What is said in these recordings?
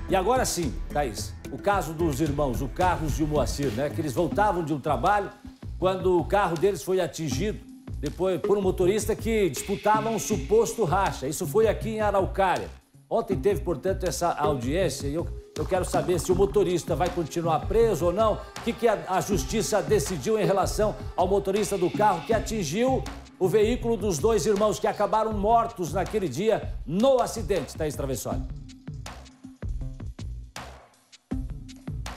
E agora sim, Thaís, o caso dos irmãos, o Carlos e o Moacir, né? Que eles voltavam de um trabalho quando o carro deles foi atingido depois por um motorista que disputava um suposto racha. Isso foi aqui em Araucária. Ontem teve, portanto, essa audiência e eu quero saber se o motorista vai continuar preso ou não. O que a justiça decidiu em relação ao motorista do carro que atingiu o veículo dos dois irmãos que acabaram mortos naquele dia no acidente, Thaís Travessoli.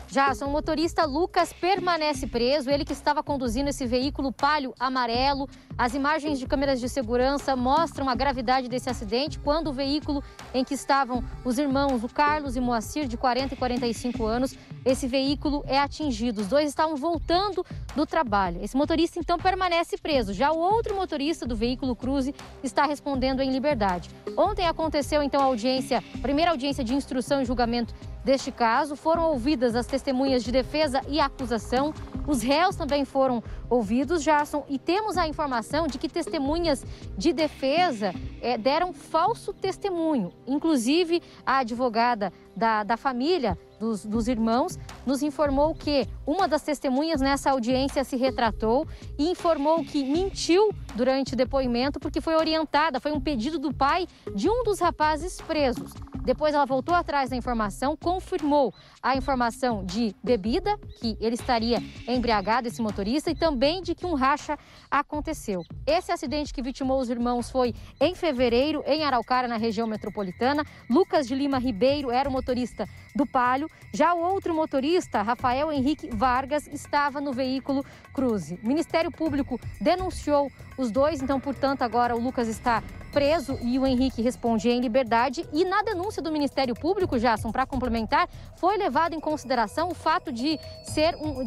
Jason, o motorista Lucas permanece preso, ele que estava conduzindo esse veículo Palio amarelo. As imagens de câmeras de segurança mostram a gravidade desse acidente quando o veículo em que estavam os irmãos, o Carlos e o Moacir, de 40 e 45 anos, esse veículo é atingido. Os dois estavam voltando do trabalho. Esse motorista, então, permanece preso. Já o outro motorista do veículo Cruze está respondendo em liberdade. Ontem aconteceu, então, a primeira audiência de instrução e julgamento deste caso. Foram ouvidas as testemunhas de defesa e acusação. Os réus também foram ouvidos, Jason, e temos a informação de que testemunhas de defesa deram falso testemunho. Inclusive, a advogada da família dos irmãos nos informou que uma das testemunhas nessa audiência se retratou e informou que mentiu durante o depoimento porque foi orientada, foi um pedido do pai de um dos rapazes presos. Depois ela voltou atrás da informação, confirmou a informação de bebida, que ele estaria embriagado, esse motorista, e também de que um racha aconteceu. Esse acidente que vitimou os irmãos foi em fevereiro, em Araucária, na região metropolitana. Lucas de Lima Ribeiro era o motorista do Palio. Já o outro motorista, Rafael Henrique Vargas, estava no veículo Cruze. O Ministério Público denunciou os dois, então, portanto, agora o Lucas está preso e o Henrique responde em liberdade. E na denúncia do Ministério Público, Jason, para complementar, foi levado em consideração o fato de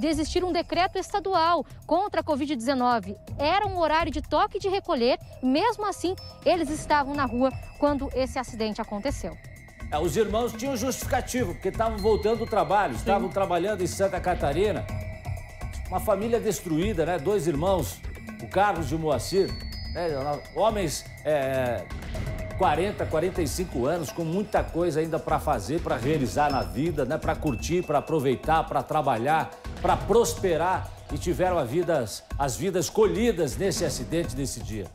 existir um decreto estadual contra a Covid-19. Era um horário de toque de recolher, mesmo assim, eles estavam na rua quando esse acidente aconteceu. Os irmãos tinham justificativo, porque estavam voltando do trabalho, estavam trabalhando em Santa Catarina. Uma família destruída, né? Dois irmãos, o Carlos e o Moacir, homens 40, 45 anos, com muita coisa ainda para fazer, para realizar na vida, né? Para curtir, para aproveitar, para trabalhar, para prosperar, e tiveram as vidas colhidas nesse acidente, nesse dia.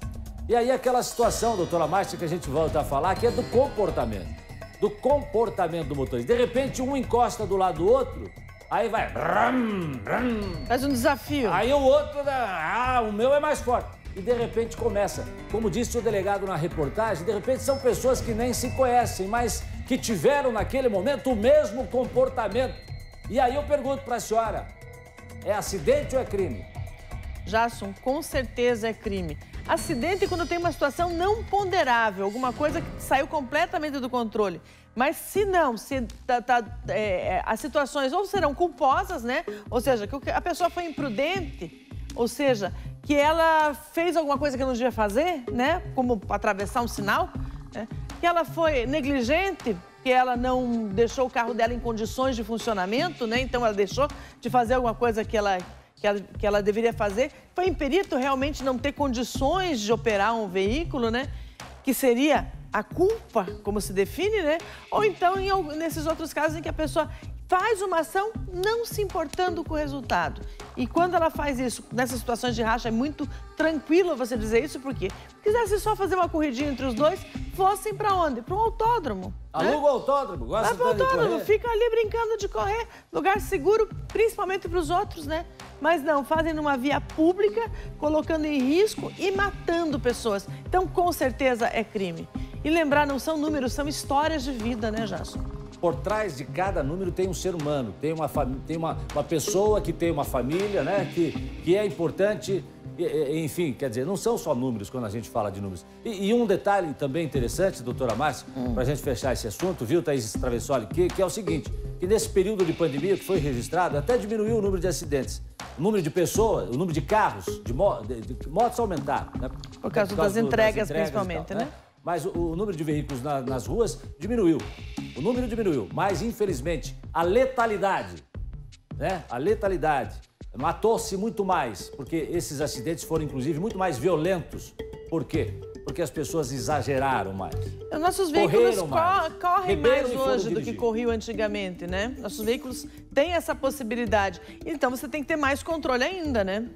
E aí aquela situação, doutora Márcia, que a gente volta a falar, que é do comportamento do motorista. De repente, um encosta do lado do outro, aí vai... Faz um desafio. Aí o outro, o meu é mais forte. E de repente começa. Como disse o delegado na reportagem, de repente são pessoas que nem se conhecem, mas que tiveram naquele momento o mesmo comportamento. E aí eu pergunto para a senhora, é acidente ou é crime? Jason, com certeza é crime. Acidente quando tem uma situação não ponderável, alguma coisa que saiu completamente do controle. Mas se não, as situações ou serão culposas, né? Ou seja, que a pessoa foi imprudente, ou seja, que ela fez alguma coisa que não devia fazer, né? Como atravessar um sinal, né? Que ela foi negligente, que ela não deixou o carro dela em condições de funcionamento, né? Então ela deixou de fazer alguma coisa que ela deveria fazer. Foi imperito realmente não ter condições de operar um veículo, né? Que seria a culpa, como se define, né? Ou então nesses outros casos em que a pessoa faz uma ação não se importando com o resultado. E quando ela faz isso, nessas situações de racha, é muito tranquilo você dizer isso, porque quisesse só fazer uma corridinha entre os dois, fossem para onde? Para um autódromo. Aluga o autódromo, gosta de autódromo, fica ali brincando de correr, lugar seguro, principalmente para os outros, né? Mas não, fazem numa via pública, colocando em risco e matando pessoas. Então, com certeza, é crime. E lembrar, não são números, são histórias de vida, né, Jason? Por trás de cada número tem um ser humano, tem uma pessoa que tem uma família, né? Que é importante, enfim, quer dizer, não são só números quando a gente fala de números. E um detalhe também interessante, doutora Márcia, para a gente fechar esse assunto, viu, Thaís Travessoli, que é o seguinte, que nesse período de pandemia que foi registrado, até diminuiu o número de acidentes. O número de pessoas, o número de carros, de motos aumentaram, né? Por causa das entregas principalmente, tal, né? Mas o número de veículos nas ruas diminuiu. O número diminuiu, mas infelizmente a letalidade, né? A letalidade matou-se muito mais, porque esses acidentes foram inclusive muito mais violentos. Por quê? Porque porque as pessoas exageraram mais. Nossos veículos correm mais e foram hoje do que dirigir. corriam antigamente, né? Nossos veículos têm essa possibilidade. Então você tem que ter mais controle ainda, né?